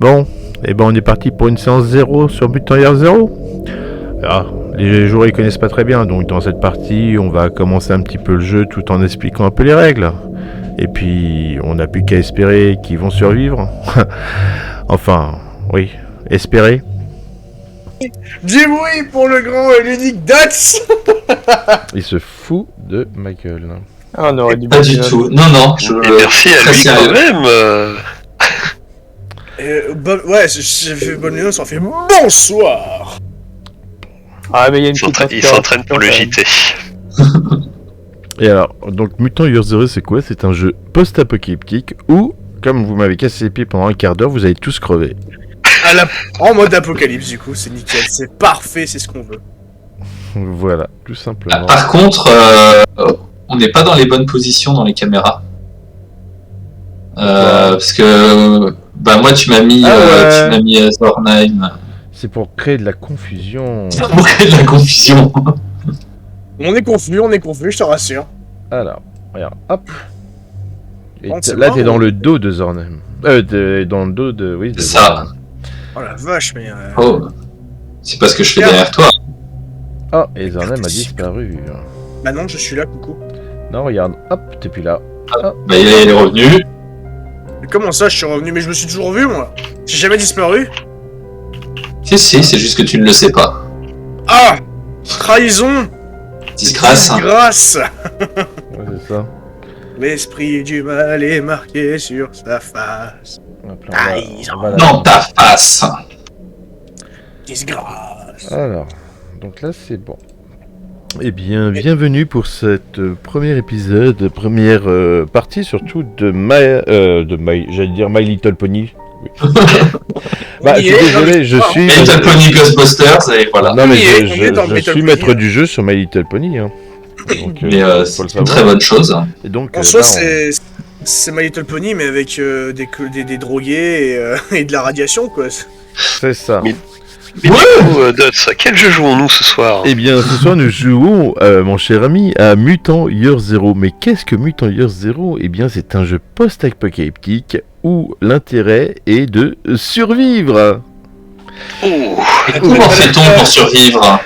Bon, et ben on est parti pour une séance 0 sur Mutant Year Zero. Ah, les joueurs ils connaissent pas très bien, donc dans cette partie on va commencer un petit peu le jeu tout en expliquant un peu les règles. Et puis on n'a plus qu'à espérer qu'ils vont survivre. Enfin, oui, espérer. Du bruit pour le grand et l'unique Dax. Il se fout de ma gueule. Ah, on aurait dû Pas du tout. Non. Et merci à lui sérieux. quand même. Ouais, j'ai fait bonne nuit, ça fait bonsoir. Ah, mais il y a une Il s'entraîne pour le JT. Et alors, donc Mutant Year Zero c'est quoi? C'est un jeu post-apocalyptique où, comme vous m'avez cassé les pieds pendant un quart d'heure, vous allez tous crever. En mode apocalypse, du coup, c'est nickel, c'est parfait, c'est ce qu'on veut. Voilà, tout simplement. Par contre, on n'est pas dans les bonnes positions dans les caméras. Parce que moi tu m'as mis, Zornheim. C'est pour créer de la confusion. Pour créer de la confusion. On est confus, je te rassure. Alors, regarde, hop. Et Bon, c'est là, marrant. t'es dans le dos de Zornheim. Dans le dos de... Oui, de C'est ça. Zornheim. Oh la vache, mais... Oh, c'est parce que je fais derrière toi. Oh, et Zornheim a disparu. Bah non, je suis là, coucou. Non, regarde, hop, t'es plus là. Il est revenu. Mais comment ça, je suis revenu? Mais je me suis toujours vu, moi. J'ai jamais disparu. Si, c'est juste que tu ne le sais pas. Ah, trahison. Disgrâce. Disgrâce. Ouais, c'est ça. L'esprit du mal est marqué sur sa face. Hop là, on va Dans ta face. Disgrâce. Alors, donc là, c'est bon. Eh bien, bienvenue pour cette premier épisode, première partie surtout de j'allais dire My Little Pony. Oui. Je suis désolé, je suis... Little Pony Ghostbusters, et voilà. Non mais On je est dans Little suis Pony, maître hein. du jeu sur My Little Pony. Hein. Donc, Mais faut le c'est une savoir. très bonne chose. Et donc, En soi, là, c'est My Little Pony, mais avec des drogués et de la radiation, quoi. c'est ça. Mais du coup, Dots, à quel jeu jouons-nous ce soir? Eh bien, ce soir, nous jouons, mon cher ami, à Mutant Year Zero. Mais qu'est-ce que Mutant Year Zero? Eh bien, c'est un jeu post-apocalyptique où l'intérêt est de survivre. Oh, Et comment fait-on pour survivre?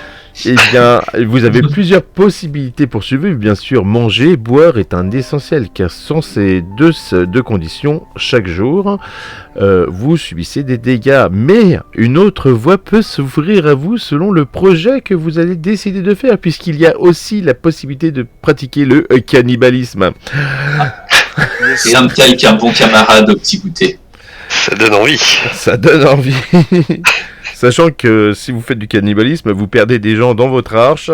Eh bien, vous avez plusieurs possibilités pour survivre. Bien sûr, manger, boire est un essentiel, car sans ces deux conditions, chaque jour, vous subissez des dégâts. Mais une autre voie peut s'ouvrir à vous selon le projet que vous allez décider de faire, puisqu'il y a aussi la possibilité de pratiquer le cannibalisme. Rien de tel qu'un bon camarade au petit goûter. ça donne envie. Ça donne envie. Sachant que si vous faites du cannibalisme, vous perdez des gens dans votre arche.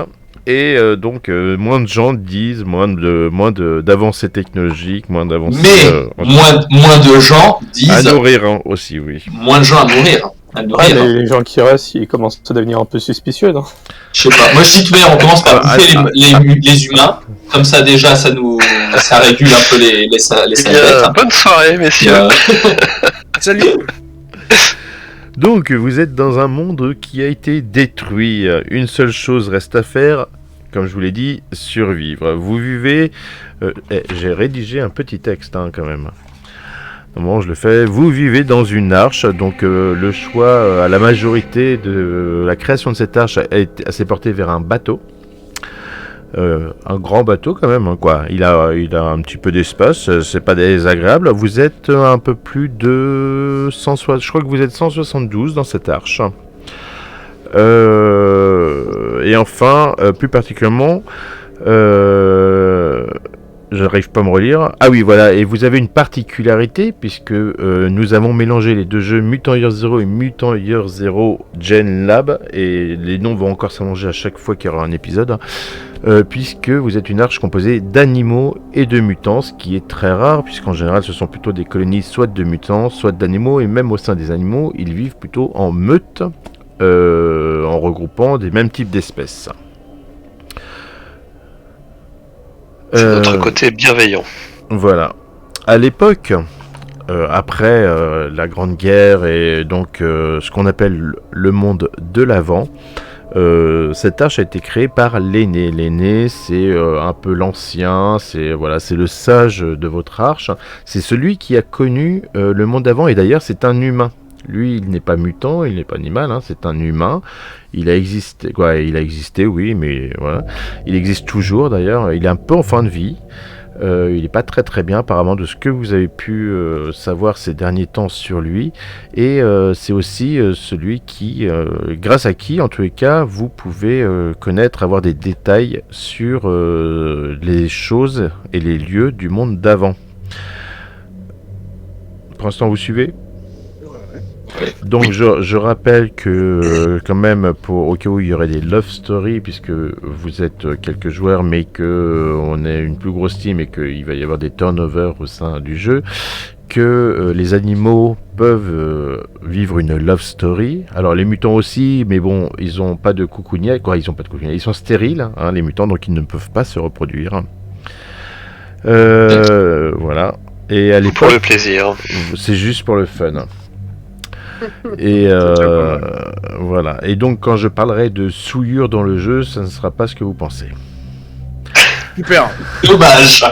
Et donc, moins de gens disent, moins d'avancées technologiques, moins d'avancées... Mais moins de gens à disent nourrir, hein, aussi, oui. moins de gens à nourrir. Ouais, mais les gens qui restent, ils commencent à devenir un peu suspicieux, non? Je sais pas. Moi je dis tout on commence par bouffer les humains. Comme ça déjà ça régule un peu les Eh bien, salettes. bonne soirée, messieurs. Salut. Donc, vous êtes dans un monde qui a été détruit. Une seule chose reste à faire, comme je vous l'ai dit, survivre. Vous vivez... j'ai rédigé un petit texte, hein, quand même. Bon, je le fais. Vous vivez dans une arche, donc le choix à la majorité de la création de cette arche s'est porté vers un bateau. Un grand bateau quand même, hein, quoi. Il a un petit peu d'espace, c'est pas désagréable. Vous êtes un peu plus de 160, je crois que vous êtes 172 dans cette arche. Et enfin, plus particulièrement, j'arrive pas à me relire. Ah oui, voilà, et vous avez une particularité, puisque nous avons mélangé les deux jeux Mutant Year Zero et Mutant Year Zero Gen Lab, et les noms vont encore s'allonger à chaque fois qu'il y aura un épisode, puisque vous êtes une arche composée d'animaux et de mutants, ce qui est très rare, puisqu'en général ce sont plutôt des colonies soit de mutants, soit d'animaux, et même au sein des animaux, ils vivent plutôt en meute, en regroupant des mêmes types d'espèces. C'est notre côté bienveillant. Voilà. À l'époque, après la Grande Guerre et donc ce qu'on appelle le monde de l'avant, cette arche a été créée par l'aîné. L'aîné, c'est un peu l'ancien, c'est le sage de votre arche. C'est celui qui a connu le monde d'avant, et d'ailleurs c'est un humain. Lui, il n'est pas mutant, il n'est pas animal, hein, c'est un humain. Il a existé, oui, mais voilà. Il existe toujours d'ailleurs. Il est un peu en fin de vie. Il n'est pas très très bien apparemment de ce que vous avez pu savoir ces derniers temps sur lui. Et c'est aussi celui qui, grâce à qui, en tous les cas, vous pouvez connaître, avoir des détails sur les choses et les lieux du monde d'avant. Pour l'instant, vous suivez ? Donc je rappelle que quand même au cas où il y aurait des love stories puisque vous êtes quelques joueurs mais que on est une plus grosse team et qu'il va y avoir des turnovers au sein du jeu, que les animaux peuvent vivre une love story. Alors les mutants aussi, mais bon, ils ont pas de coucougnet, ils sont stériles, hein, les mutants, donc ils ne peuvent pas se reproduire. Voilà. Et à l'époque, pour le plaisir. C'est juste pour le fun. Et voilà. Et donc quand je parlerai de souillure dans le jeu, ça ne sera pas ce que vous pensez. Super. Dommage.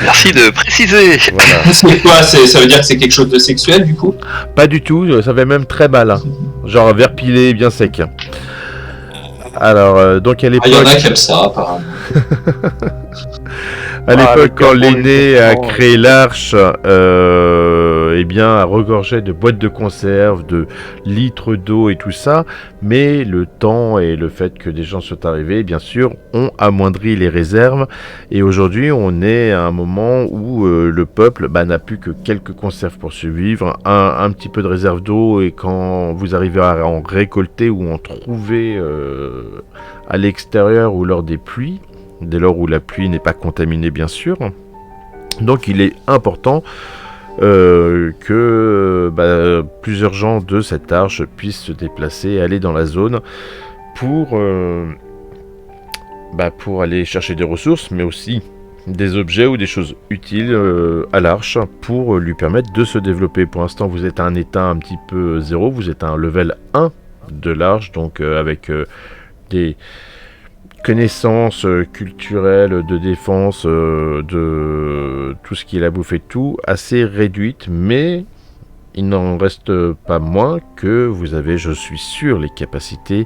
Merci de préciser. Voilà. C'est quoi? Ça veut dire que c'est quelque chose de sexuel du coup? Pas du tout, ça fait même très mal. Hein. Genre vert pilé, bien sec. Alors, donc à l'époque... Il y en a qui aiment ça, apparemment. À l'époque, quand l'aîné a créé l'arche, eh bien, a regorgeait de boîtes de conserve, de litres d'eau et tout ça, mais le temps et le fait que des gens soient arrivés, bien sûr, ont amoindri les réserves, et aujourd'hui, on est à un moment où le peuple n'a plus que quelques conserves pour survivre, un petit peu de réserve d'eau, et quand vous arrivez à en récolter ou en trouver à l'extérieur ou lors des pluies, dès lors où la pluie n'est pas contaminée bien sûr. Donc il est important que plusieurs gens de cette arche puissent se déplacer et aller dans la zone pour aller chercher des ressources, mais aussi des objets ou des choses utiles à l'arche pour lui permettre de se développer. Pour l'instant vous êtes à un état un petit peu 0, vous êtes à un level 1 de l'arche, donc avec des connaissances culturelles, de défense, de tout ce qui est la bouffe et tout, assez réduites, mais il n'en reste pas moins que vous avez, je suis sûr, les capacités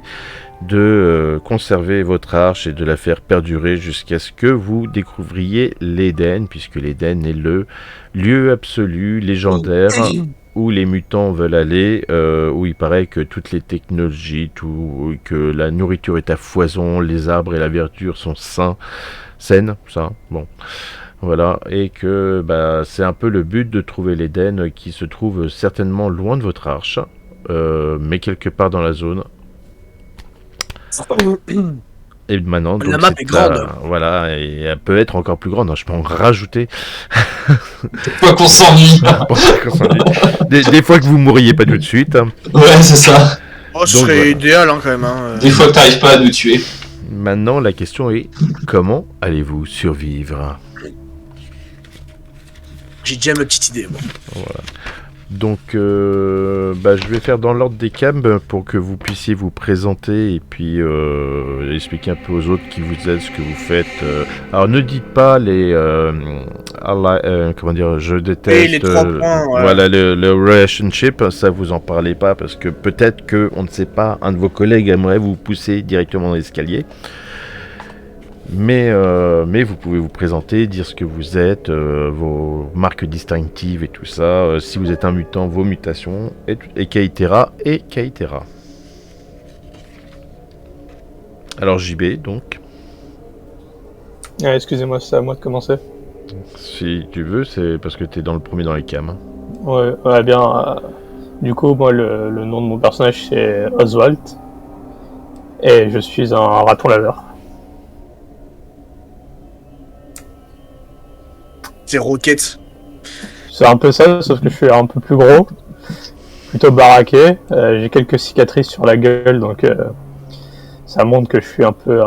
de conserver votre arche et de la faire perdurer jusqu'à ce que vous découvriez l'Éden, puisque l'Éden est le lieu absolu, légendaire, où les mutants veulent aller, où il paraît que toutes les technologies, que la nourriture est à foison, les arbres et la verdure sont saines, ça, bon, voilà, et que c'est un peu le but de trouver l'Éden qui se trouve certainement loin de votre arche, mais quelque part dans la zone. Et maintenant, donc, la map est grande. Voilà, et elle peut être encore plus grande. Je peux en rajouter. Quoi qu'on s'ennuie. Des fois que vous mourriez pas tout de suite. Ouais, c'est ça. Oh, ce serait idéal quand même. Des fois que t'arrives pas à nous tuer. Maintenant, la question est comment allez-vous survivre? J'ai déjà ma petite idée. Bon. Voilà. Donc, je vais faire dans l'ordre des cams pour que vous puissiez vous présenter et puis expliquer un peu aux autres qui vous êtes, ce que vous faites. Alors, ne dites pas les... comment dire, je déteste... les 3 points, ouais. Voilà, le relationship, ça vous en parlez pas parce que peut-être que, on ne sait pas, un de vos collègues aimerait vous pousser directement dans l'escalier. Mais vous pouvez vous présenter, dire ce que vous êtes, vos marques distinctives et tout ça. Si vous êtes un mutant, vos mutations, et Kaitera et Kaitera. Alors JB, donc. Excusez-moi, c'est à moi de commencer. Si tu veux, c'est parce que t'es dans le premier dans les cams. Ouais, bien. Du coup, moi, le nom de mon personnage, c'est Oswald. Et je suis un raton laveur. C'est Rocket. C'est un peu ça, sauf que je suis un peu plus gros, plutôt baraqué. J'ai quelques cicatrices sur la gueule, donc ça montre que je suis un peu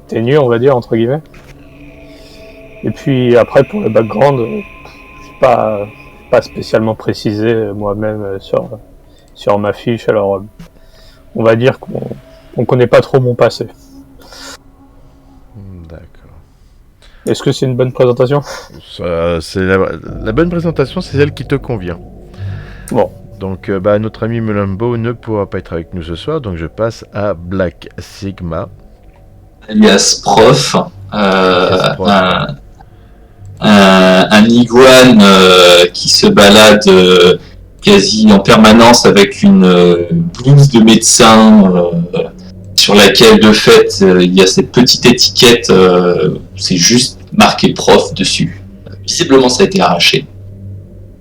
ténu, on va dire, entre guillemets. Et puis après, pour le background, je suis pas spécialement précisé moi-même sur ma fiche. Alors, on va dire qu'on connaît pas trop mon passé. D'accord. Est-ce que c'est une bonne présentation ? C'est la bonne présentation, c'est celle qui te convient. Bon. Donc notre ami Melambo ne pourra pas être avec nous ce soir, donc je passe à Black Sigma. Alias Prof. Alias Prof. Un iguane qui se balade quasi en permanence avec une blouse de médecin sur laquelle de fait il y a cette petite étiquette, c'est juste marqué prof dessus. Visiblement ça a été arraché.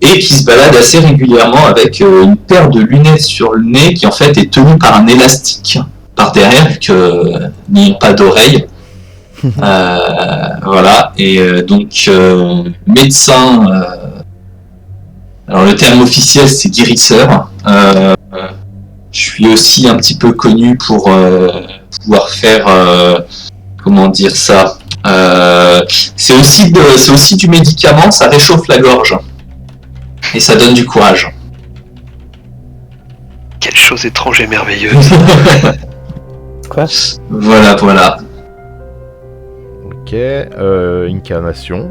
Et qui se balade assez régulièrement avec une paire de lunettes sur le nez qui en fait est tenue par un élastique par derrière vu que n'ayant pas d'oreille. Voilà, et donc médecin, alors le terme officiel c'est guérisseur. Je suis aussi un petit peu connu pour pouvoir faire, comment dire ça, c'est aussi du médicament, ça réchauffe la gorge et ça donne du courage. Quelle chose étrange et merveilleuse. Quoi ? Voilà. Ok, incarnation.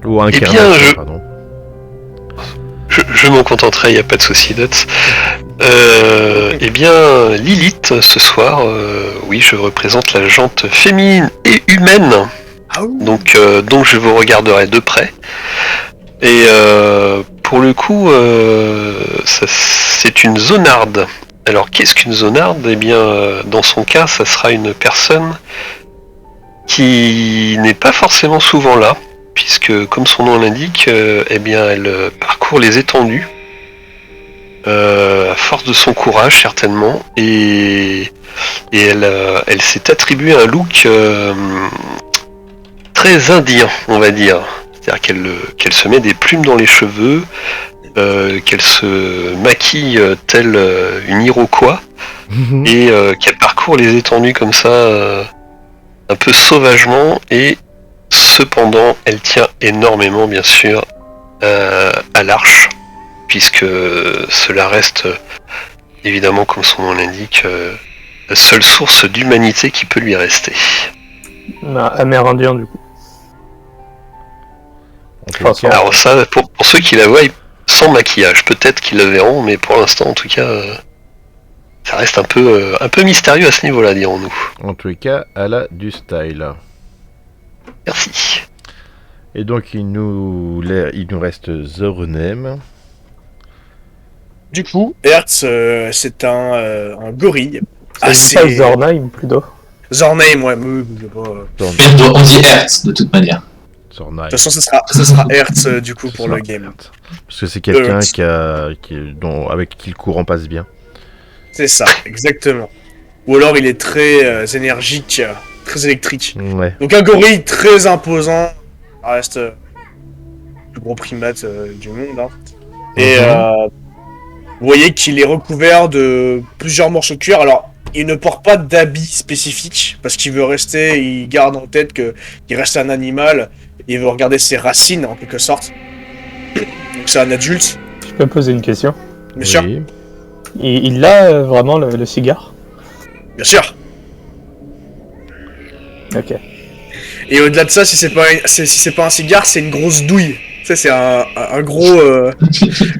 Ou Eh bien, incarnation, pardon. Je m'en contenterai, il n'y a pas de souci, Dots. Eh bien, Lilith, ce soir, oui, je représente la jante féminine et humaine. Donc je vous regarderai de près. Et pour le coup, c'est une zonarde. Alors, qu'est-ce qu'une zonarde ? Eh bien, dans son cas, ça sera une personne qui n'est pas forcément souvent là, puisque, comme son nom l'indique, eh bien, elle parcourt les étendues, à force de son courage, certainement, et elle s'est attribuée un look très indien, on va dire. C'est-à-dire qu'elle se met des plumes dans les cheveux, qu'elle se maquille telle une Iroquois, et qu'elle parcourt les étendues comme ça, un peu sauvagement, et cependant elle tient énormément bien sûr à l'arche, puisque cela reste évidemment, comme son nom l'indique, la seule source d'humanité qui peut lui rester. Amérindien du coup. Alors ça, pour ceux qui la voient sans maquillage, peut-être qu'ils la verront, mais pour l'instant en tout cas, ça reste un peu mystérieux à ce niveau-là, dirons-nous. En tous les cas, elle a du style. Merci. Et donc il nous reste Zornem. Du coup, Hertz, c'est un gorille. C'est pas Zornheim plutôt. Zornheim, ouais, mais On dit Hertz de toute manière. de toute façon, ça sera Hertz du coup pour le game. Parce que c'est quelqu'un avec qui le courant passe bien. C'est ça, exactement. Ou alors il est très énergique, très électrique. Ouais. Donc un gorille très imposant, ça reste le plus gros primate du monde. Hein. Et vous voyez qu'il est recouvert de plusieurs morceaux de cuir. Alors, il ne porte pas d'habit spécifique, parce qu'il veut rester, il garde en tête qu'il reste un animal, et il veut regarder ses racines en quelque sorte. Donc c'est un adulte. Je peux poser une question ? Bien sûr. Oui. Il a vraiment le cigare ? Bien sûr. Ok. Et au-delà de ça, si c'est pas un cigare, c'est une grosse douille. Tu sais, c'est un gros...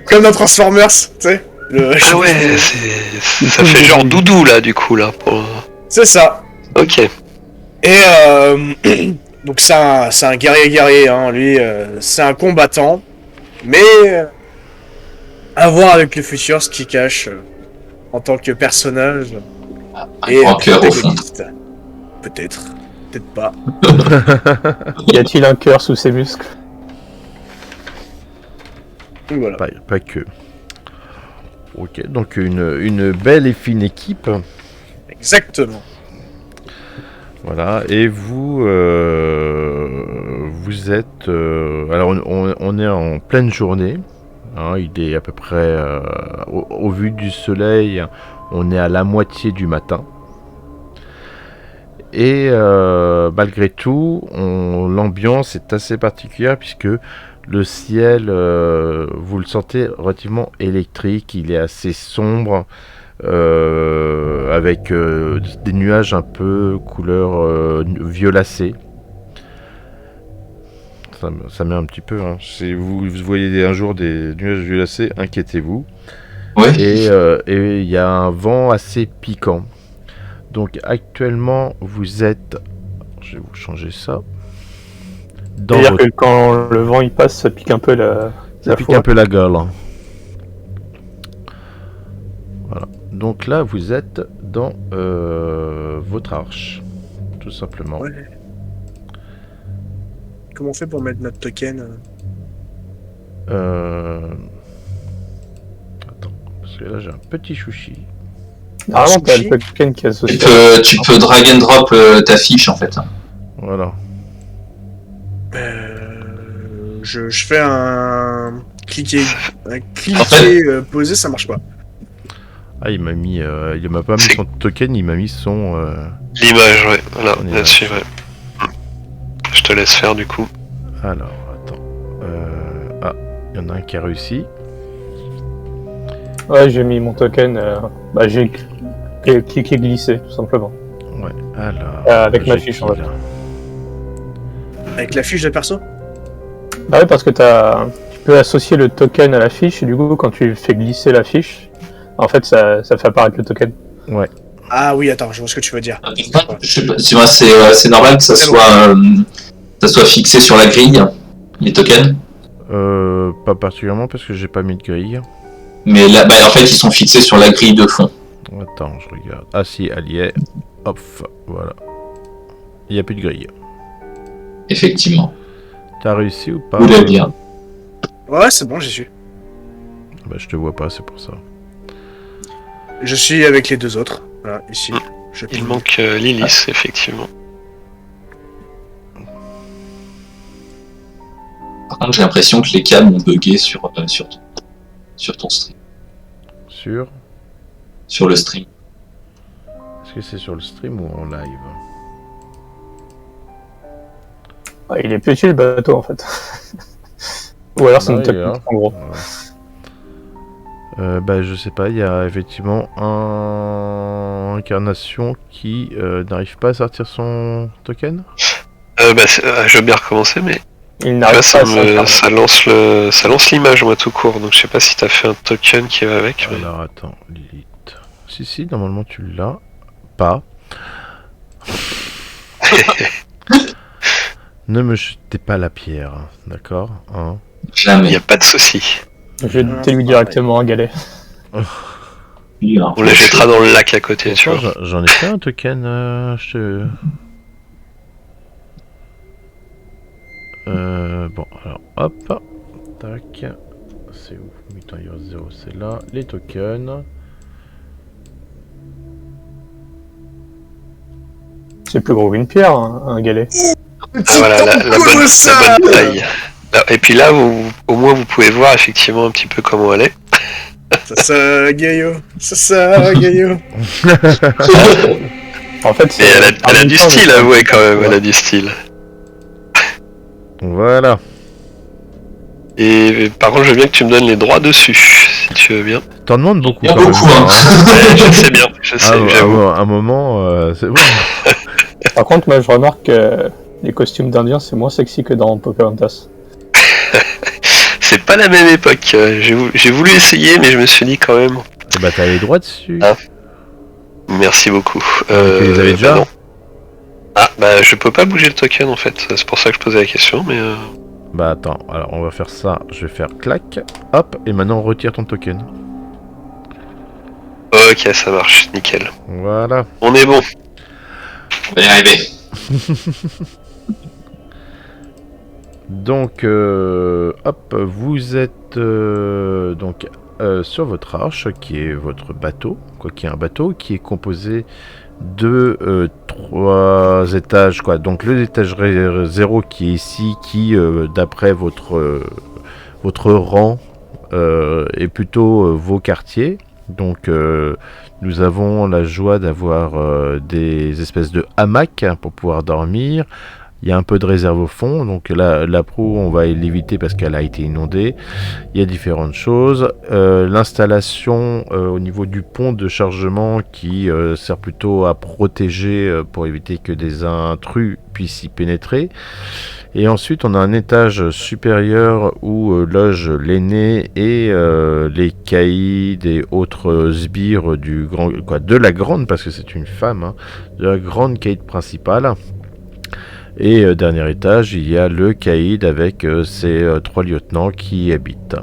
comme dans Transformers, tu sais. Ah ouais, ça fait genre doudou là, du coup, là. C'est ça. Ok. Et donc c'est un guerrier, hein, lui, c'est un combattant. Mais à voir avec le futur ce qu'il cache en tant que personnage. Un grand cœur au fond. Peut-être pas. Y a-t-il un cœur sous ses muscles ? Donc voilà. Pas que. Ok, donc une belle et fine équipe. Exactement. Voilà, et vous êtes... alors on est en pleine journée, hein, il est à peu près, au vu du soleil, on est à la moitié du matin. Et malgré tout, l'ambiance est assez particulière puisque le ciel, vous le sentez relativement électrique, il est assez sombre, avec des nuages un peu couleur violacée. Ça met un petit peu. Hein. Si vous voyez un jour des nuages violacés, inquiétez-vous. Ouais. Et il y a un vent assez piquant. Donc actuellement, vous êtes... Je vais vous changer ça. Dans C'est-à-dire votre... que quand le vent il passe, ça pique un peu la pique foi. un peu la gueule. Hein. Voilà. Donc là, vous êtes dans votre arche. Tout simplement. Ouais. Comment on fait pour mettre notre token Attends, parce que là j'ai un petit chouchi. Normalement, t'as sushi. le token qui est associé. Tu peux drag and drop ta fiche en fait. Voilà. Je fais un cliquer, En fait- poser, ça marche pas. Ah, il m'a pas mis C'est- son token, il m'a mis son. L'image, ouais, voilà, On est là-dessus, ouais. Je te laisse faire du coup. Alors, attends. Ah, il y en a un qui a réussi. Ouais, j'ai mis mon token. J'ai cliqué glisser, tout simplement. Ouais, alors. Avec ma j'ai fiche, qui, en fait. là Avec la fiche de perso. Bah oui, parce que tu peux associer le token à la fiche, et du coup, quand tu fais glisser la fiche, en fait, ça fait apparaître le token. Ah oui, attends, je vois ce que tu veux dire. Je sais pas, tu vois, c'est normal que ça soit fixé sur la grille, les tokens. Pas particulièrement parce que j'ai pas mis de grille. Mais là, en fait, ils sont fixés sur la grille de fond. Attends, je regarde. Ah si, elle y est. Hop, voilà. Il n'y a plus de grille. Effectivement. T'as réussi ou pas? Vous l'avez bien. Ouais, c'est bon, j'y suis. Bah, je te vois pas, c'est pour ça. Je suis avec les deux autres. Voilà, ici. Il manque Lilith, effectivement. Par contre, j'ai l'impression que les cams ont bugué sur ton stream. Sur le stream. Est-ce que c'est sur le stream ou en live? Ouais, il est petit le bateau, en fait. Ou alors c'est une Ouais, technique, hein. en gros. Bah, je sais pas, il y a effectivement un incarnation qui n'arrive pas à sortir son token. Je veux bien recommencer, mais Il tu n'arrive vois, pas à ça lance l'image, moi, tout court. Donc je sais pas si t'as fait un token qui va avec. Mais... Alors attends, Lilith. Si, normalement tu l'as. Pas. Ne me jetez pas la pierre, d'accord, hein? Il Jamais. n'y a pas de souci. Je vais jeter lui directement un galet. On la jettera dans le lac à côté, tu Pourtant, vois. j'en ai fait un token, bon, alors, hop. Tac. C'est où? Mutant Hero 0, c'est là. Les tokens. C'est plus gros qu'une pierre, hein, un galet. Ah, voilà, la bonne taille. Et puis là, au moins, vous pouvez voir effectivement un petit peu comment elle est. Ça, Gaillot. Ça, Gaillot. En fait, Mais elle a du style, avouez quand même, elle a du style. Voilà. Et par contre, je veux bien que tu me donnes les droits dessus, si tu veux bien. T'en demandes beaucoup Il y a quand même. beaucoup, hein. Ouais, je sais bien, je sais, j'avoue. Un moment, c'est bon. Par contre, moi je remarque que les costumes d'indiens c'est moins sexy que dans Pocahontas. C'est pas la même époque. J'ai voulu essayer, mais je me suis dit quand même. Et bah t'as les droits dessus. Ah. Merci beaucoup. Tu les avais déjà? non. Ah, bah je peux pas bouger le token en fait. C'est pour ça que je posais la question, mais. Bah attends, alors on va faire ça. Je vais faire clac, hop, et maintenant on retire ton token. Ok, ça marche, nickel. Voilà. On est bon. On va y arriver. Donc, hop, vous êtes donc sur votre arche, qui est votre bateau, quoi, qui est un bateau qui est composé de 3 étages, quoi. Donc le étage 0 qui est ici, qui d'après votre rang est plutôt vos quartiers. Donc nous avons la joie d'avoir des espèces de hamacs pour pouvoir dormir. Il y a un peu de réserve au fond, donc la proue, on va l'éviter parce qu'elle a été inondée. Il y a différentes choses. L'installation au niveau du pont de chargement qui sert plutôt à protéger pour éviter que des intrus puissent y pénétrer. Et ensuite, on a un étage supérieur où logent l'aîné et les caïds et autres sbires de la grande, parce que c'est une femme, hein, de la grande caïd principale. Et dernier étage, il y a le caïd avec ses 3 lieutenants qui y habitent.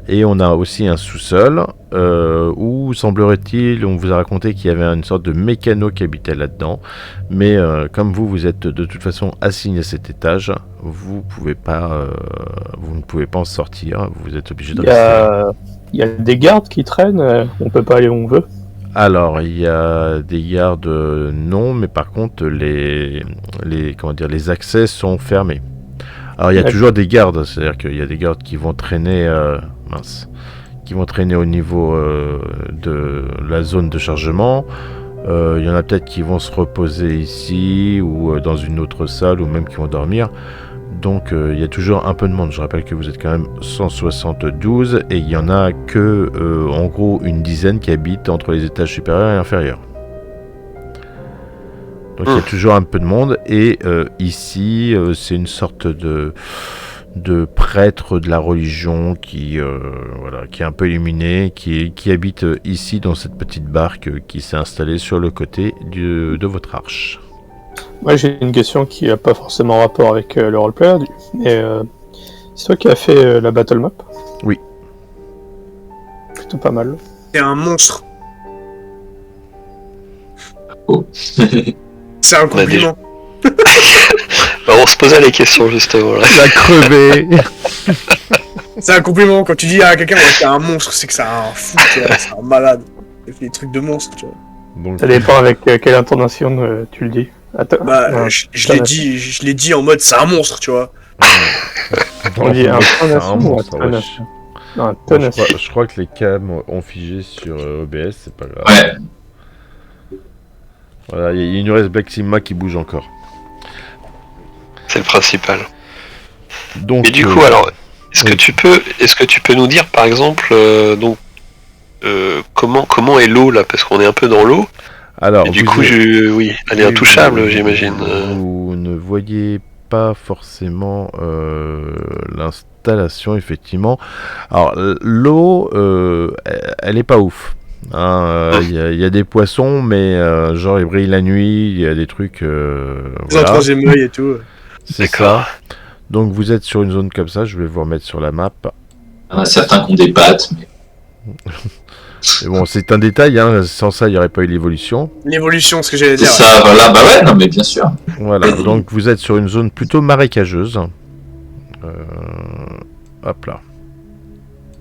Et on a aussi un sous-sol où, semblerait-il, on vous a raconté qu'il y avait une sorte de mécano qui habitait là-dedans. Mais comme vous êtes de toute façon assigné à cet étage, vous ne pouvez pas en sortir. Vous êtes obligé de rester. Il y a des gardes qui traînent, on peut pas aller où on veut. Alors, il y a des gardes, non, mais par contre, les accès sont fermés. Alors, il y a toujours des gardes, c'est-à-dire qu'il y a des gardes qui vont traîner, au niveau de la zone de chargement. Il y en a peut-être qui vont se reposer ici ou dans une autre salle ou même qui vont dormir. Donc il y a toujours un peu de monde. Je rappelle que vous êtes quand même 172 et il y en a que en gros une dizaine qui habitent entre les étages supérieurs et inférieurs. Donc il y a toujours un peu de monde et ici c'est une sorte de prêtre de la religion qui est un peu illuminé, qui habite ici dans cette petite barque qui s'est installée sur le côté de votre arche. Moi j'ai une question qui n'a pas forcément rapport avec le roleplay, mais c'est toi qui as fait la battle map? Oui. Plutôt pas mal. C'est un monstre. Oh. C'est un compliment. On se posait les questions justement là. La crevé. C'est un compliment quand tu dis à quelqu'un que c'est un monstre, c'est que c'est un fou, tu vois, c'est un malade. Il fait des trucs de monstre, tu vois. Donc, Ça dépend avec quelle intonation tu le dis. Attends, Bah, je l'ai dit en mode c'est un monstre, tu vois. on dit intonation ou monstre, intonation? Non, Bon, intonation. je crois que les cams ont figé sur OBS, c'est pas grave. Ouais. Voilà, il nous reste Black Sigma qui bouge encore. C'est le principal. Donc, Et du coup, alors, est-ce oui. que tu peux nous dire, par exemple, comment est l'eau là, parce qu'on est un peu dans l'eau. alors, Et du vous coup, êtes- oui, elle est oui, intouchable, vous- j'imagine. Vous ne voyez pas forcément l'installation, effectivement. Alors, l'eau, elle est pas ouf. Il y a des poissons, mais genre ils brillent la nuit, il y a des trucs. C'est un Voilà, troisième œil et tout. c'est D'accord. ça. Donc vous êtes sur une zone comme ça, je vais vous remettre sur la map. Il y en a certains qui ont des pattes, mais Et bon, c'est un détail, hein, sans ça il n'y aurait pas eu l'évolution. L'évolution, ce que j'allais c'est dire. ça, voilà, bah ouais, non mais bien sûr. Voilà, donc vous êtes sur une zone plutôt marécageuse. Hop là.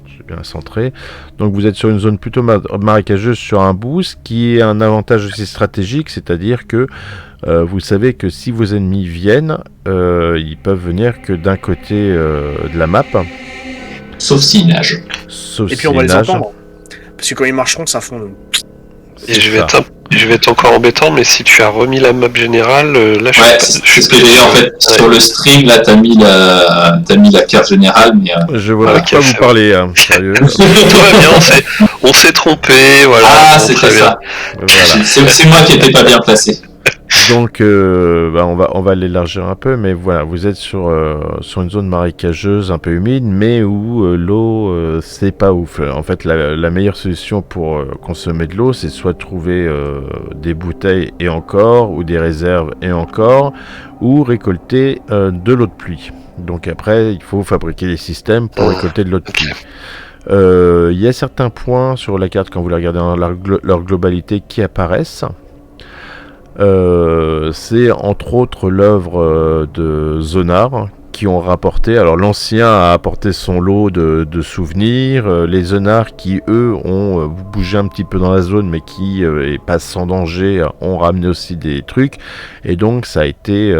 Je vais bien la centrer. Donc vous êtes sur une zone plutôt marécageuse sur un bout, ce qui est un avantage aussi stratégique, c'est-à-dire que vous savez que si vos ennemis viennent, ils peuvent venir que d'un côté de la map. Sauf s'ils nagent. Sauf Et puis on s'ils va les nagent. entendre. Parce que quand ils marcheront, ça fond. Et C'est je vais ça. être encore embêtant, mais si tu as remis la map générale, là je Ouais, suis c'est ce que j'ai dit en fait. Ouais. Sur le stream, là, t'as mis la carte générale, mais. Je voudrais Ok, pas vous c'est parler, hein, sérieux. Tout va bien, on s'est trompé, voilà. Ah, bon, c'était très bien. ça. Voilà. C'est moi qui étais pas bien placé. Donc, on va l'élargir un peu, mais voilà, vous êtes sur une zone marécageuse, un peu humide, mais où l'eau, c'est pas ouf. En fait, la meilleure solution pour consommer de l'eau, c'est soit trouver des bouteilles et encore, ou des réserves et encore, ou récolter de l'eau de pluie. Donc après, il faut fabriquer des systèmes pour récolter de l'eau de Ok. pluie. Il y a certains points sur la carte, quand vous la regardez dans leur globalité, qui apparaissent. C'est entre autres l'œuvre de Zonar qui ont rapporté. Alors l'ancien a apporté son lot de souvenirs, les Zonars qui eux ont bougé un petit peu dans la zone mais qui passent sans danger ont ramené aussi des trucs et donc ça a été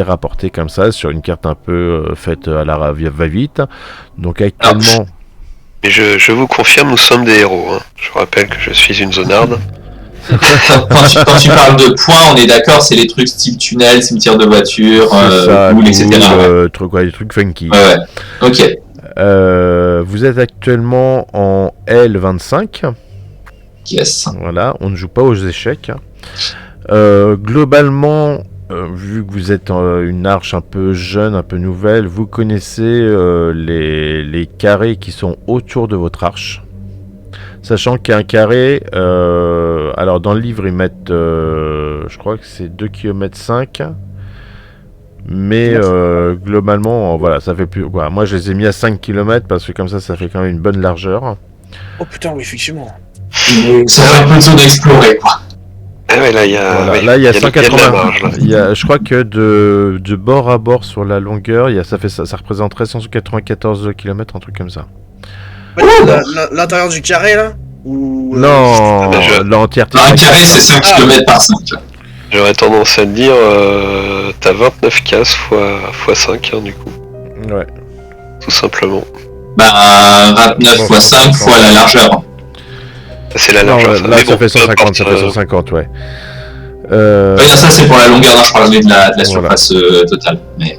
rapporté comme ça sur une carte un peu faite à la va-vite. Donc actuellement Mais je vous confirme, nous sommes des héros. Hein. Je vous rappelle que je suis une zonarde. Quand tu parles de points, on est d'accord, c'est les trucs style tunnel, cimetière de voiture, boule, etc. Les trucs funky. Ouais. Ok. Vous êtes actuellement en L25. Yes. Voilà, on ne joue pas aux échecs. Globalement, vu que vous êtes une arche un peu jeune, un peu nouvelle, vous connaissez les carrés qui sont autour de votre arche. Sachant qu'un carré, alors dans le livre ils mettent, je crois que c'est 2,5 km. Mais globalement, voilà, ça fait plus. Voilà, moi je les ai mis à 5 km parce que comme ça fait quand même une bonne largeur. Oh putain, oui, effectivement. Ça fait un peu de zone d'explorer, quoi. Ah ouais, là, il y a, Voilà, oui, là il y a de la 180. marge, là. Je crois que de bord à bord sur la longueur, ça représenterait 194 km, un truc comme ça. L'intérieur du carré, là ou, Non, je- l'entièreté. Un carré, c'est 5 km par 5. J'aurais tendance à te dire, t'as 29 cases fois 5, du coup, Ouais. tout simplement. Bah, 29 fois 5 fois la largeur. C'est la Non, largeur. là Mais ça bon, fait 150, ça peu fait importe, 150, ouais. Oui, non, ça c'est pour la longueur, non, je parlais de la surface totale. Mais...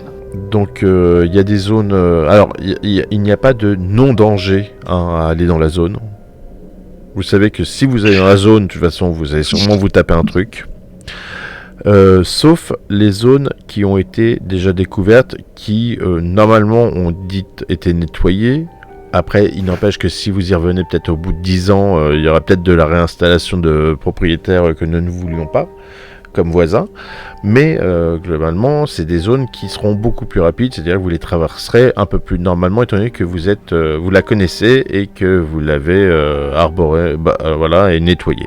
Donc il y a des zones. Alors il n'y a pas de non-danger à aller dans la zone. Vous savez que si vous allez dans la zone, de toute façon vous allez sûrement vous taper un truc. Sauf les zones qui ont été déjà découvertes, qui normalement ont été nettoyées. Après, il n'empêche que si vous y revenez peut-être au bout de 10 ans, il y aura peut-être de la réinstallation de propriétaires que nous ne voulions pas, comme voisins. Mais globalement, c'est des zones qui seront beaucoup plus rapides, c'est-à-dire que vous les traverserez un peu plus normalement, étant donné que vous la connaissez et que vous l'avez arborée, voilà, et nettoyée.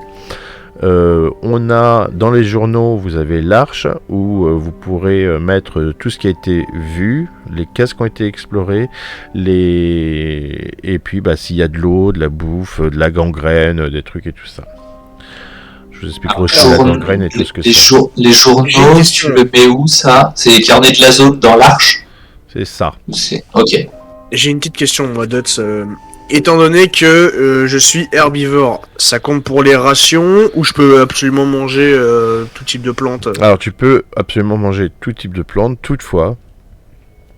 On a dans les journaux, vous avez l'arche où vous pourrez mettre tout ce qui a été vu, les cases qui ont été explorées, et puis s'il y a de l'eau, de la bouffe, de la gangrène, des trucs et tout ça. Je vous expliquerai aussi la gangrène et tout ce que c'est. Les journaux, tu le mets où ça? C'est les carnets de la zone dans l'arche? C'est ça. Ok. J'ai une petite question, moi, Dots. Étant donné que je suis herbivore, ça compte pour les rations ou je peux absolument manger tout type de plantes? Alors tu peux absolument manger tout type de plantes, toutefois,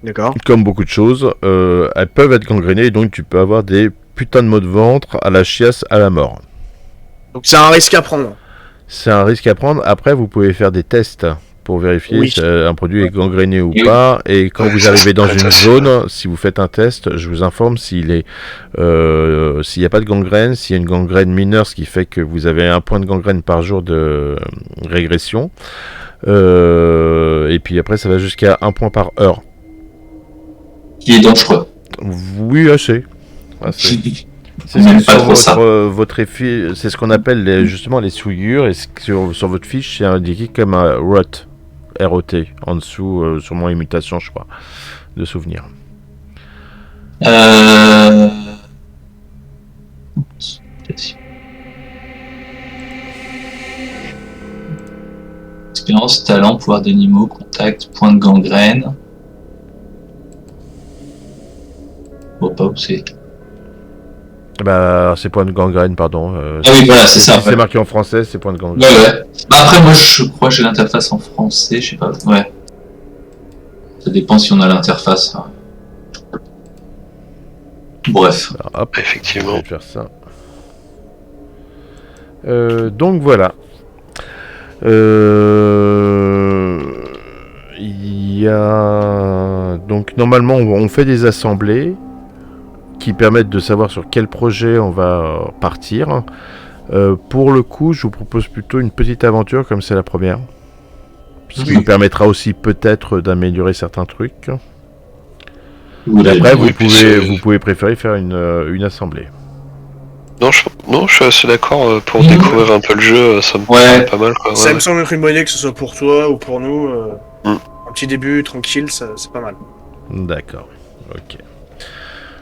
D'accord. comme beaucoup de choses, elles peuvent être gangrénées et donc tu peux avoir des putains de maux de ventre à la chiasse à la mort. Donc c'est un risque à prendre. C'est un risque à prendre. Après, vous pouvez faire des tests pour vérifier si un produit est gangréné ou pas. Et quand vous arrivez dans une zone, si vous faites un test, je vous informe s'il n'y a pas de gangrène, s'il y a une gangrène mineure, ce qui fait que vous avez 1 point de gangrène par jour de régression. Et puis après, ça va jusqu'à 1 point par heure. Qui est dangereux. Oui, assez. C'est votre effet, c'est ce qu'on appelle justement les souillures, et sur votre fiche c'est indiqué comme un ROT, R-O-T, en dessous, sûrement imitation, je crois, de souvenir. Expérience, talent, pouvoir d'animaux, contact, point de gangrène. Bon, pas où c'est. C'est point de gangrène, pardon. Ah oui, voilà, c'est ça. C'est marqué en français, c'est point de gangrène. Ouais. Après, moi, je crois que j'ai l'interface en français, je sais pas. Ouais. Ça dépend si on a l'interface. Bref. Alors, hop, Effectivement. je vais faire ça. Donc voilà. Il y a donc normalement on fait des assemblées qui permettent de savoir sur quel projet on va partir. Pour le coup, je vous propose plutôt une petite aventure comme c'est la première. Ce qui vous permettra aussi peut-être d'améliorer certains trucs. Après, vous pouvez préférer faire une assemblée. Non, je suis assez d'accord pour découvrir un peu le jeu, ça me paraît pas mal. Quoi. Ça me semble être une bonne idée que ce soit pour toi ou pour nous. Un petit début tranquille, c'est pas mal. D'accord, ok.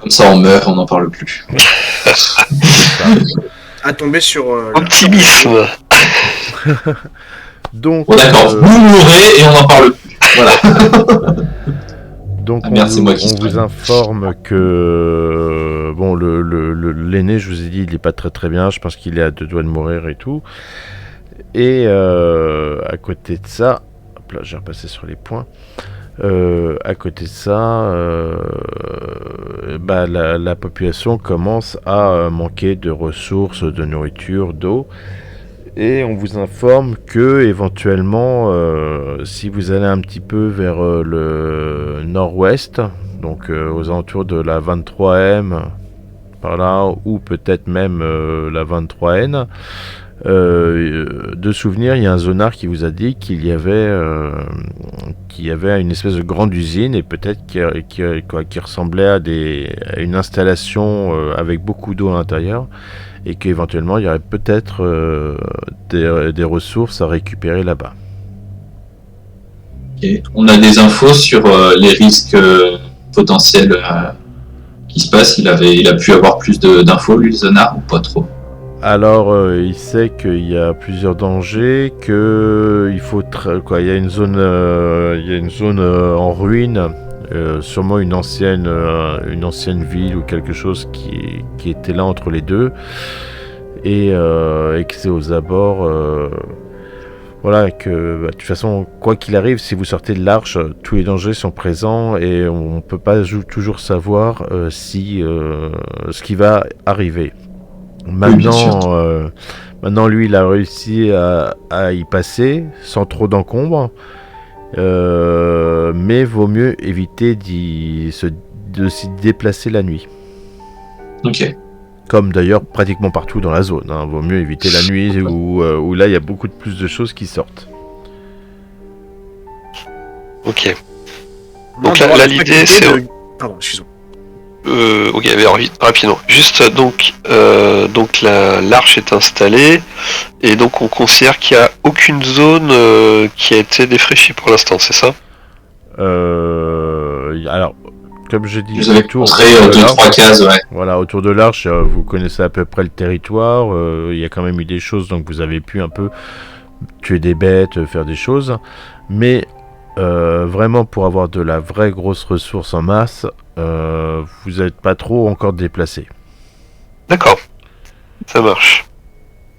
Comme ça on meurt, on n'en parle plus. À tomber sur... Optimisme. Donc, d'accord, vous mourrez et on n'en parle plus. Voilà. Donc on vous informe que l'aîné, je vous ai dit, il est pas très bien. Je pense qu'il est à 2 doigts de mourir et tout. Et à côté de ça, hop là, j'ai repassé sur les points. À côté de ça, la population commence à manquer de ressources, de nourriture, d'eau. Et on vous informe que éventuellement, si vous allez un petit peu vers le nord-ouest, donc aux alentours de la 23M, par là, ou peut-être même la 23N, de souvenir, il y a un zonard qui vous a dit qu'il y avait une espèce de grande usine et peut-être qui ressemblait à une installation avec beaucoup d'eau à l'intérieur et qu'éventuellement il y aurait peut-être des ressources à récupérer là-bas. Okay. On a des infos sur les risques potentiels qui se passent. Il a pu avoir plus d'infos, lui, le zonard, ou pas trop? Alors, il sait qu'il y a plusieurs dangers, il y a une zone en ruine, sûrement une ancienne ville ou quelque chose qui était là entre les deux, et que c'est aux abords. Voilà, que de toute façon, quoi qu'il arrive, si vous sortez de l'arche, tous les dangers sont présents et on ne peut pas toujours savoir ce qui va arriver. Maintenant, lui, il a réussi à y passer sans trop d'encombre, mais vaut mieux éviter de s'y déplacer la nuit. Ok. Comme d'ailleurs pratiquement partout dans la zone. Vaut mieux éviter la nuit où là, il y a beaucoup plus de choses qui sortent. Ok. Donc là, l'idée, c'est... Pardon, excuse-moi. Ok, rapidement. Juste, donc l'arche est installée, et donc on considère qu'il n'y a aucune zone qui a été défraîchie pour l'instant, c'est ça? Alors, comme je dis, vous avez montré 2-3 cases, ouais. Voilà, autour de l'arche, vous connaissez à peu près le territoire, il y a quand même eu des choses, donc vous avez pu un peu tuer des bêtes, faire des choses, mais vraiment pour avoir de la vraie grosse ressource en masse, vous n'êtes pas trop encore déplacé. D'accord, ça marche.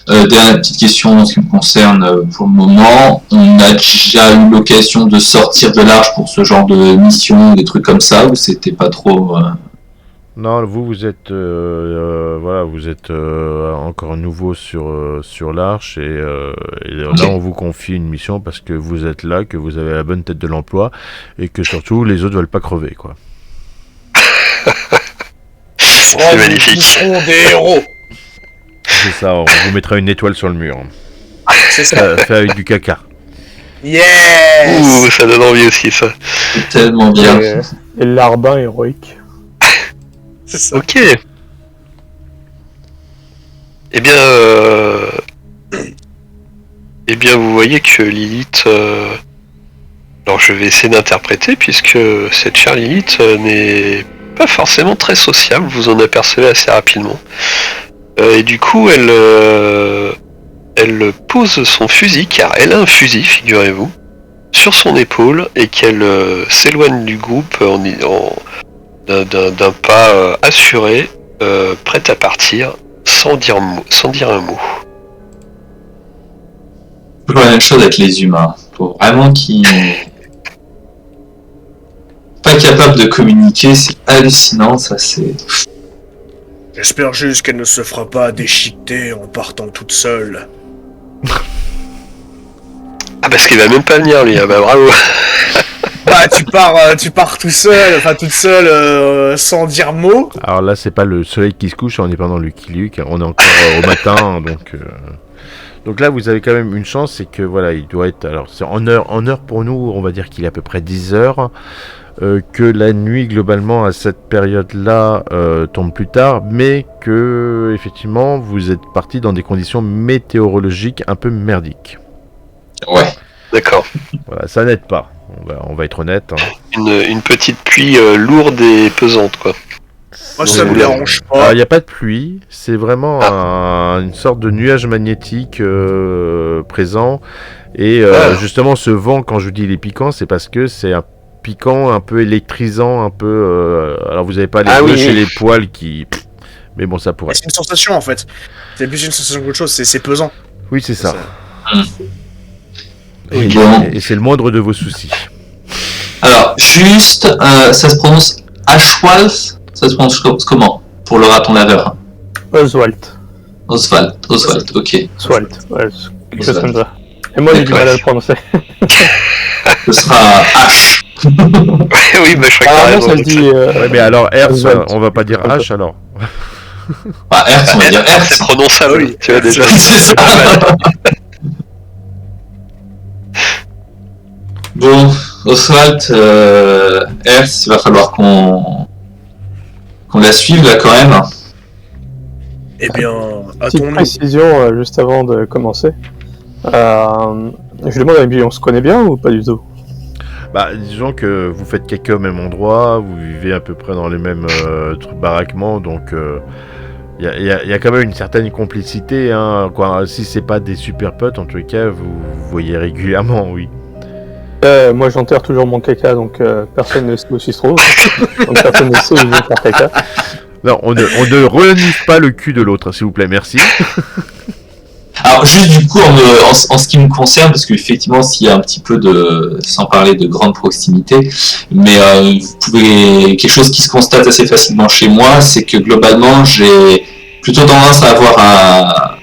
Dernière petite question en ce qui me concerne pour le moment. On a déjà eu l'occasion de sortir de l'arche pour ce genre de mission, des trucs comme ça, ou c'était pas trop... Non, vous êtes encore nouveau sur l'arche et Okay. Là on vous confie une mission parce que vous êtes là, que vous avez la bonne tête de l'emploi et que surtout les autres veulent pas crever, quoi. C'est magnifique. Ils seront des héros. C'est ça, on vous mettra une étoile sur le mur. C'est ça. Fait avec du caca. Yes. Ouh, ça donne envie aussi, ça. C'est tellement bien. Et l'arbin héroïque. C'est ça. Ok. Eh bien, vous voyez que Lilith... Alors, je vais essayer d'interpréter, puisque cette chère Lilith n'est pas forcément très sociable, vous en apercevez assez rapidement. Et du coup, elle pose son fusil, car elle a un fusil, figurez-vous, sur son épaule, et qu'elle s'éloigne du groupe d'un pas assuré, prête à partir, sans dire un mot. Toujours la même chose avec les humains. Faut vraiment qu'ils... Pas capables de communiquer, c'est hallucinant, ça c'est... J'espère juste qu'elle ne se fera pas déchiqueter en partant toute seule. Ah, parce qu'il va même pas venir, lui, ah bah bravo. Bah, tu pars tout seul, enfin toute seule, sans dire mot. Alors là, c'est pas le soleil qui se couche, on est pas dans Lucky Luke, on est encore au matin, donc là, vous avez quand même une chance, c'est que voilà, il doit être, alors c'est en heure pour nous, on va dire qu'il est à peu près 10 heures, que la nuit globalement à cette période-là tombe plus tard, mais que effectivement vous êtes parti dans des conditions météorologiques un peu merdiques. Ouais. D'accord. Voilà, ça n'aide pas. On va être honnête. Une petite pluie lourde et pesante, quoi. Moi, ça me dérange pas. Alors, il n'y a pas de pluie, c'est vraiment une sorte de nuage magnétique présent. Et justement, ce vent, quand je vous dis il est piquant, c'est parce que c'est un piquant, un peu électrisant, un peu... alors, vous n'avez pas les bouches et les poils qui... Mais bon, ça pourrait. C'est une sensation, en fait. C'est plus une sensation qu'autre chose, c'est pesant. Oui, c'est ça. Et, Bon. et c'est le moindre de vos soucis. Alors, juste, ça se prononce Ashwald. Ça se prononce comment pour le raton laveur? Oswald. Oswald, ok. Oswald, ouais, quelque chose comme ça. Et moi, j'ai du D'accord. mal à le prononcer. Ce sera H. Oui, mais je crois que t'as Ah non, raison. ça se dit... Ouais, mais alors Hertz, Oswald. on va pas dire H alors. Bah, Hertz, on va dire C'est Hertz. prononçable, Oui. tu vois déjà. C'est ça. Bon, Oswald, Hertz, il va falloir qu'on la suive là quand même. Eh bien, Petite attendons. précision juste avant de commencer. Je demande à Emily, on se connaît bien ou pas du tout? Bah, disons que vous faites caca au même endroit, vous vivez à peu près dans les mêmes baraquements, donc il y a quand même une certaine complicité, hein, quoi. Si c'est pas des super potes, en tout cas, vous voyez régulièrement, oui. Moi j'enterre toujours mon caca, donc personne ne sait où il se trouve. Donc personne ne sait où je vais faire caca. Non, on ne renifle pas le cul de l'autre, s'il vous plaît, merci. Alors juste du coup en ce qui me concerne, parce qu'effectivement s'il y a un petit peu de, sans parler de grande proximité, mais vous pouvez, quelque chose qui se constate assez facilement chez moi, c'est que globalement j'ai plutôt tendance à avoir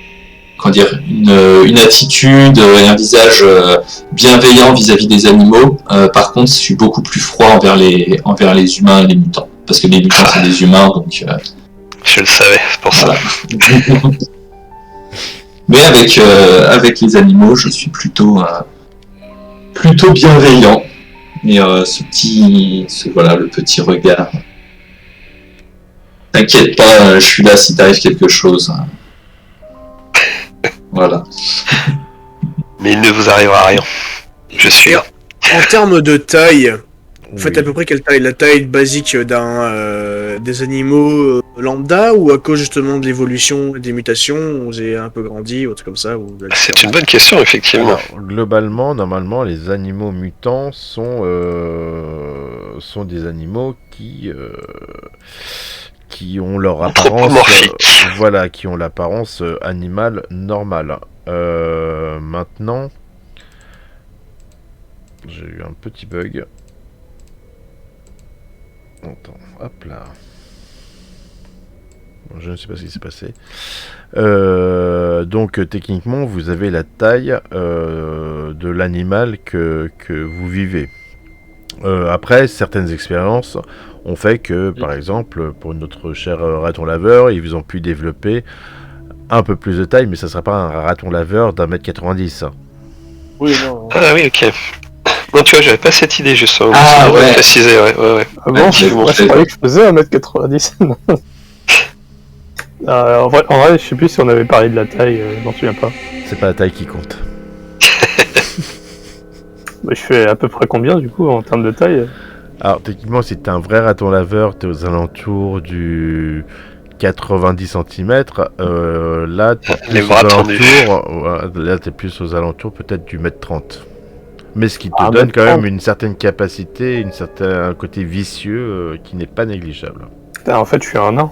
une attitude et un visage bienveillant vis-à-vis des animaux. Par contre je suis beaucoup plus froid envers les humains et les mutants, parce que les mutants c'est des humains, donc Je le savais, c'est pour ça. voilà. Mais avec les animaux, je suis plutôt bienveillant. Et voilà, le petit regard. T'inquiète pas, je suis là si t'arrive quelque chose. Voilà. Mais il ne vous arrivera rien. Je suis là. En termes de taille, vous faites Oui. à peu près quelle taille? La taille basique des animaux lambda, ou à cause justement de l'évolution, des mutations, vous avez un peu grandi, ou un truc comme ça, ou... C'est une bonne question, effectivement. Alors, globalement, normalement, les animaux mutants sont des animaux qui ont leur apparence, Anthropomorphiques. voilà, qui ont l'apparence animale normale. Maintenant, j'ai eu un petit bug. Attends, hop là. Bon, je ne sais pas ce qui s'est passé. Donc techniquement, vous avez la taille de l'animal que vous vivez. Après, certaines expériences ont fait que, par exemple, pour notre cher raton laveur, ils ont pu développer un peu plus de taille, mais ça ne sera pas un raton laveur d'1m90. Oui, non. Ah oui, ok. Non, tu vois, j'avais pas cette idée, justement. Ah, On va ouais. préciser, ouais. Ah bon, Effectivement, moi je croyais que je faisais 1m90. En vrai, je sais plus si on avait parlé de la taille, je m'en souviens pas. C'est pas la taille qui compte. Bah, je fais à peu près combien du coup en termes de taille? Alors techniquement, si t'es un vrai raton laveur, t'es aux alentours du 90 cm. Là, t'es plus Les aux bras tendus. alentours. Là, t'es plus aux alentours peut-être du 1m30. Mais ce qui te Ah, donne quand 1m30. même une certaine capacité, un côté vicieux qui n'est pas négligeable. Putain, en fait, je suis un nain.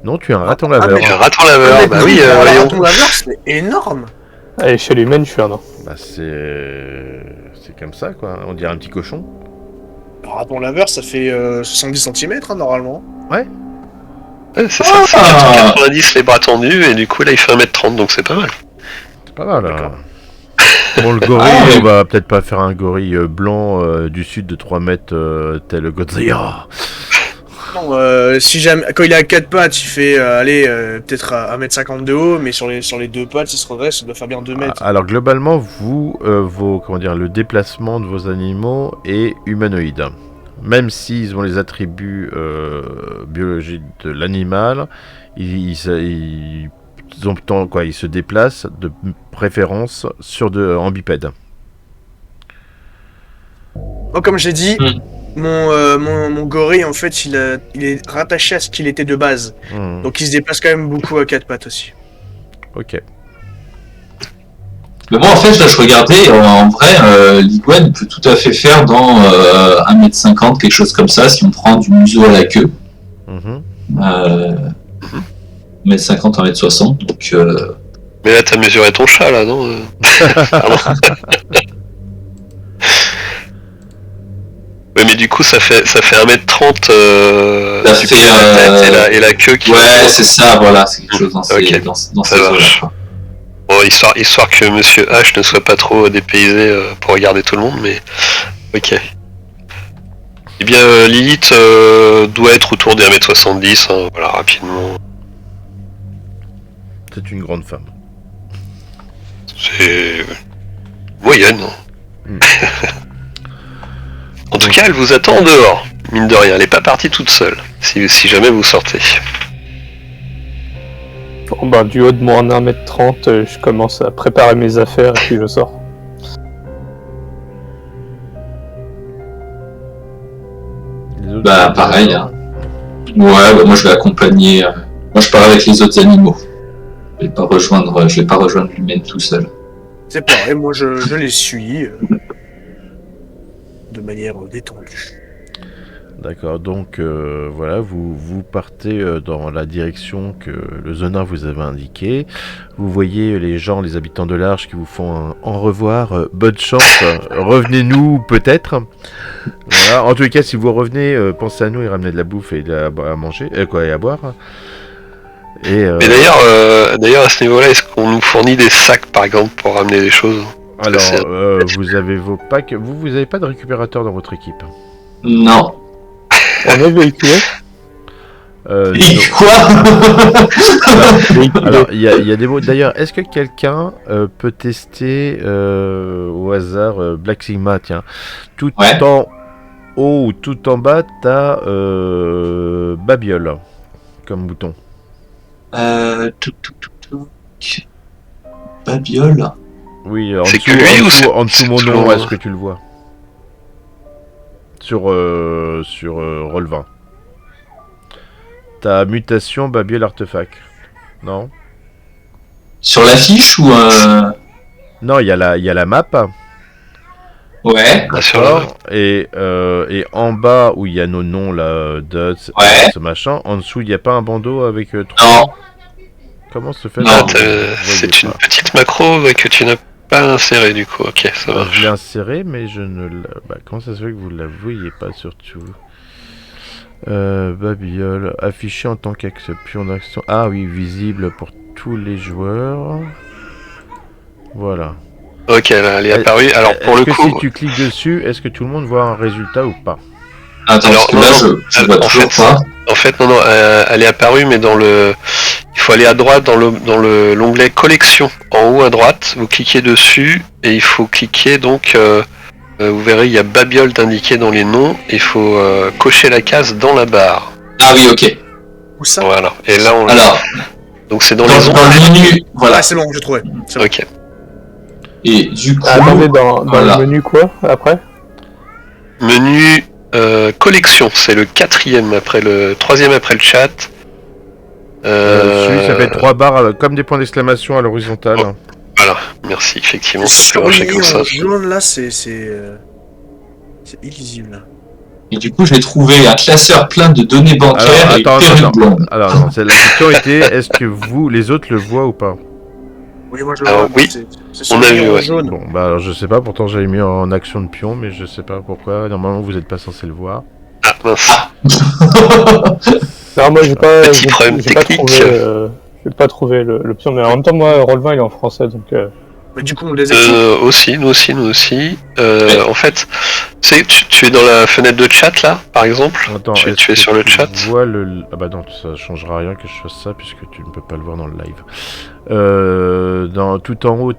Non, tu es un raton laveur. Un raton laveur, bah oui, le voyons. raton laveur, c'est énorme. À l'échelle humaine, je suis un nain. Bah, c'est comme ça, quoi. On dirait un petit cochon. Le raton laveur, ça fait 70 cm, normalement. Ouais, c'est ça, c'est 90 les bras tendus, et du coup, là, il fait 1m30, donc c'est pas mal. C'est pas mal. D'accord. Bon, le gorille, Ah, on va peut-être pas faire un gorille blanc du sud de 3 mètres tel Godzilla. Non, si jamais, quand il est à 4 pattes, il fait peut-être à 1m50 de haut, mais sur les deux pattes, il se redresse, il doit faire bien 2 mètres. Alors globalement, le déplacement de vos animaux est humanoïde. Même s'ils ont les attributs biologiques de l'animal, ils se déplacent de préférence en bipède. Oh, comme j'ai dit, mon gorille, en fait, il est rattaché à ce qu'il était de base. Donc il se déplace quand même beaucoup à 4 pattes aussi. Ok. Mais moi, en fait, là, je regardais, en vrai, l'iguane peut tout à fait faire dans 1m50, quelque chose comme ça, si on prend du museau à la queue. Mhm. 1m50, 1m60, donc Mais là, t'as mesuré ton chat, là, non Pardon. Ouais, mais du coup, ça fait 1m30 Ça tu fait, prends la tête et la queue qui... Ouais, c'est ça, voilà, c'est quelque chose dans ces, Ok. dans Ça ces eaux-là. marche. quoi. Bon, histoire que Monsieur H ne soit pas trop dépaysé pour regarder tout le monde, mais... Ok. Eh bien, Lilith doit être autour des 1m70, hein, voilà, rapidement. C'est une grande femme. C'est... moyenne. Mm. En tout cas, elle vous attend en dehors, mine de rien. Elle est pas partie toute seule, si jamais vous sortez. Bon, bah, du haut de mon 1m30, je commence à préparer mes affaires et puis je sors. Les autres Bah, sont pareil, d'accord. Ouais, bah, moi je vais accompagner. Moi je pars avec les autres animaux. Je vais pas rejoindre l'humaine tout seul. C'est pareil, moi je les suis de manière détendue. D'accord, donc voilà, vous partez dans la direction que le zoneur vous avait indiquée. Vous voyez les gens, les habitants de l'Arche qui vous font un au revoir, bonne chance, revenez-nous peut-être. Voilà. En tous les cas, si vous revenez, pensez à nous et ramenez de la bouffe et à manger, et à boire. Et, Mais d'ailleurs, à ce niveau-là, est-ce qu'on nous fournit des sacs, par exemple, pour ramener des choses? alors, c'est- vous avez vos packs. Vous avez pas de récupérateur dans votre équipe. Non. On est véhiculé. Non. Quoi Alors, il y a des mots. D'ailleurs, est-ce que quelqu'un peut tester au hasard Black Sigma, tiens. Tout Ouais. en haut ou tout en bas, t'as Babiole comme bouton. Touc. Babiole. Oui, en C'est dessous, que lui en ou dessous, c'est- en dessous c'est mon tout le nom, monde est-ce que tu le vois? Sur Roll20. T'as mutation Babiole artefact. Non? Sur l'affiche ou Non, il y a la map. Ouais. Ah, sur D'accord. Et en bas où il y a nos noms là, Dots, Ouais. ce machin, en dessous il n'y a pas un bandeau avec Non. 3. Comment se fait Non, ça, Ah, vous voyez c'est une pas. petite macro que tu n'as pas insérée, du coup. Ok, ça Je l'ai marche. inséré, mais je ne l'ai. Bah, comment ça se fait que vous ne la voyez pas surtout? Babiole, affiché en tant qu'action d'action. Ah oui, visible pour tous les joueurs. Voilà. Ok, là, elle est apparue. Alors, pour Est-ce le que coup... si tu cliques dessus, est-ce que tout le monde voit un résultat ou pas? Attends, Alors, parce que non, là, non. je vois En toujours fait, pas. En fait, non, elle est apparue, mais dans le... Il faut aller à droite dans l'onglet collection. En haut à droite, vous cliquez dessus, et il faut cliquer, donc... vous verrez, il y a Babiole d'indiquer dans les noms. Il faut cocher la case dans la barre. Ah oui, ok. Où ça? Voilà. Et là, on... Alors, Donc c'est dans dans les le onglets. menu, voilà. Ah, c'est bon, j'ai trouvé. C'est bon. Ok. Et du coup, Attendez, dans voilà. le menu quoi après? Menu collection, c'est le 4e après le 3e après le chat. Dessus, ça fait 3 barres comme des points d'exclamation à l'horizontale. Oh. Voilà, merci, effectivement. ça peut Surligné marcher comme ça. en jaune, là, c'est illisible. Là. Et du coup, j'ai trouvé un classeur plein de données bancaires Alors, et attends, une perruque attends. blonde. Alors, non, la question était est-ce que vous, les autres, le voient ou pas? Oui, moi je le Alors, vois. oui, c'est on a surligné vu, en ouais. jaune. Bon, bah, alors, je sais pas, pourtant j'avais mis en action de pion, mais je sais pas pourquoi. Normalement, vous êtes pas censé le voir. Ah mince. Non, moi j'ai pas, Petit problème j'ai pas technique. trouvé, j'ai pas trouvé le pion, mais en même temps moi Roll20 il est en français donc. Mais du coup, on les active. Aussi, nous aussi. En fait, tu es dans la fenêtre de chat là, par exemple. Attends, tu est-ce es que sur le tu chat. vois ah bah non, ça changera rien que je fasse ça puisque tu ne peux pas le voir dans le live. Tout en haut,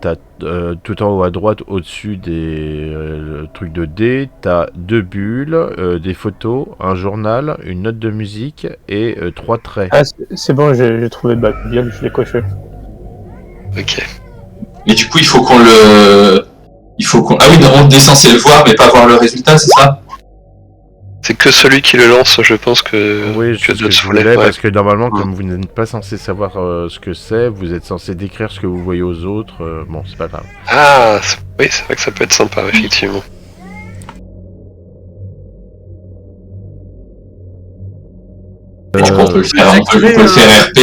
tout en haut à droite, au-dessus des trucs de dés, t'as 2 bulles, des photos, un journal, une note de musique et 3 traits. Ah c'est bon, j'ai trouvé Babiole, je l'ai coché. Ok. Et du coup, il faut qu'on le... Ah oui, on est censé le voir, mais pas voir le résultat, c'est ça? C'est que celui qui le lance, je pense que. Oui, que c'est ce que je voulait, voulais, ouais. parce que normalement, comme vous n'êtes pas censé savoir ce que c'est, vous êtes censé décrire ce que vous voyez aux autres. Bon, c'est pas grave. Ah, oui, c'est vrai que ça peut être sympa, effectivement. Et du coup, on peut le faire, vous on peut le activez, faire RP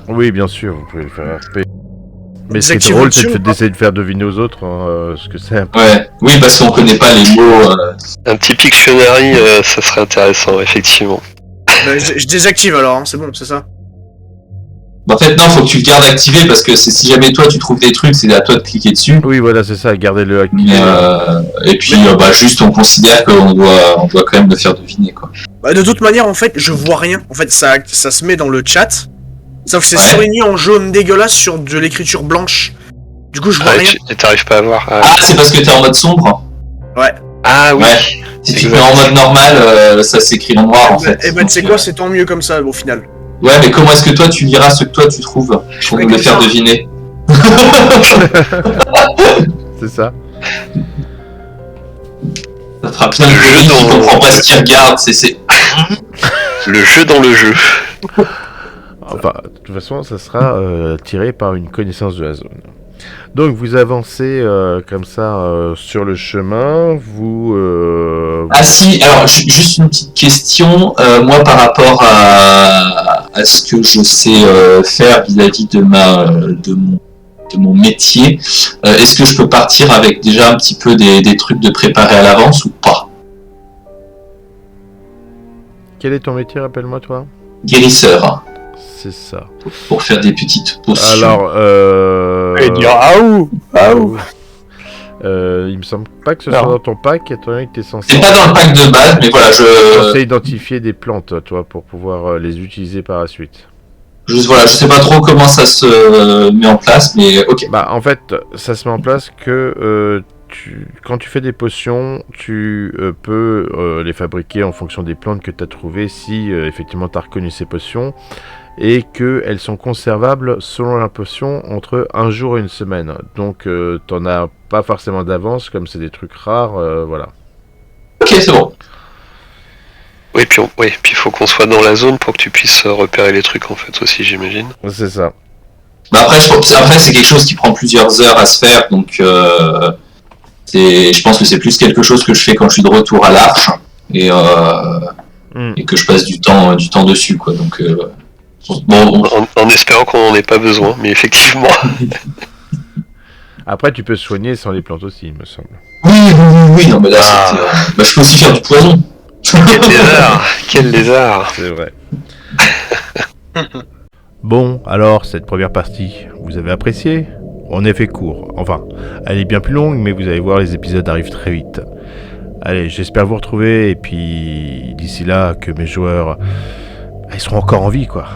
et... Oui, bien sûr, vous pouvez le faire RP. Mais ce qui est Désactive drôle, au-dessus c'est ou pas d'essayer de faire deviner aux autres ce que c'est. Ouais, oui, parce qu'on connaît pas les mots. Un petit Pictionary, ça serait intéressant, effectivement. Bah, je désactive alors, hein, c'est bon, c'est ça. En fait, non, faut que tu le gardes activé parce que si jamais toi tu trouves des trucs, c'est à toi de cliquer dessus. Oui, voilà, c'est ça, gardez-le activé. Mais, et puis, juste on considère qu'on doit quand même le faire deviner, quoi. Bah, de toute manière, en fait, je vois rien. En fait, ça se met dans le chat. Sauf que c'est Ouais. surligné en jaune dégueulasse sur de l'écriture blanche. Du coup, je vois rien. Et t'arrives pas à voir. Ah, c'est parce que t'es en mode sombre. Ouais. Ah oui. Ouais. Si tu te mets en mode normal, ça s'écrit en noir en fait. Et bah, tu sais quoi, c'est tant mieux comme ça, au final. Ouais, mais comment est-ce que toi tu liras ce que toi tu trouves pour ferai nous le comme faire ça. deviner? C'est ça. Ça fera plein de Le jeu jeux qui dans- comprend pas ce qu'il regarde, c'est... Le jeu dans le jeu. Enfin, de toute façon, ça sera tiré par une connaissance de la zone. Donc, vous avancez comme ça sur le chemin. Vous. Ah si, alors juste une petite question, moi par rapport à ce que je sais faire vis-à-vis de mon métier, est-ce que je peux partir avec déjà un petit peu des trucs de préparer à l'avance ou pas? Quel est ton métier, rappelle-moi, toi? Guérisseur, C'est ça. pour faire des petites potions. Alors, Et dire Aouh. il me semble pas que ce Non. soit dans ton pack, étant donné que tu es censé. C'est pas dans le pack de base, mais voilà, Tu sais identifier des plantes, toi, pour pouvoir les utiliser par la suite. je sais pas trop comment ça se met en place, mais ok. Bah, en fait, ça se met en place que quand tu fais des potions, tu peux les fabriquer en fonction des plantes que tu as trouvées si effectivement tu as reconnu ces potions et qu'elles sont conservables selon la potion entre un jour et une semaine. Donc, t'en as pas forcément d'avance, comme c'est des trucs rares, voilà. Ok, c'est bon. Oui, puis il faut qu'on soit dans la zone pour que tu puisses repérer les trucs en fait aussi, j'imagine. C'est ça. Bah après, c'est quelque chose qui prend plusieurs heures à se faire, donc je pense que c'est plus quelque chose que je fais quand je suis de retour à l'Arche et que je passe du temps dessus, quoi. Donc bon, En espérant qu'on n'en ait pas besoin, mais effectivement. Après, tu peux soigner sans les plantes aussi, il me semble. oui, non mais là, je peux aussi faire du poison. Quel lézard. Quel lézard. C'est vrai. Bon, alors, cette première partie, vous avez apprécié? On est fait court. Enfin, elle est bien plus longue, mais vous allez voir, les épisodes arrivent très vite. Allez, j'espère vous retrouver, et puis d'ici là, que mes joueurs, ils seront encore en vie, quoi.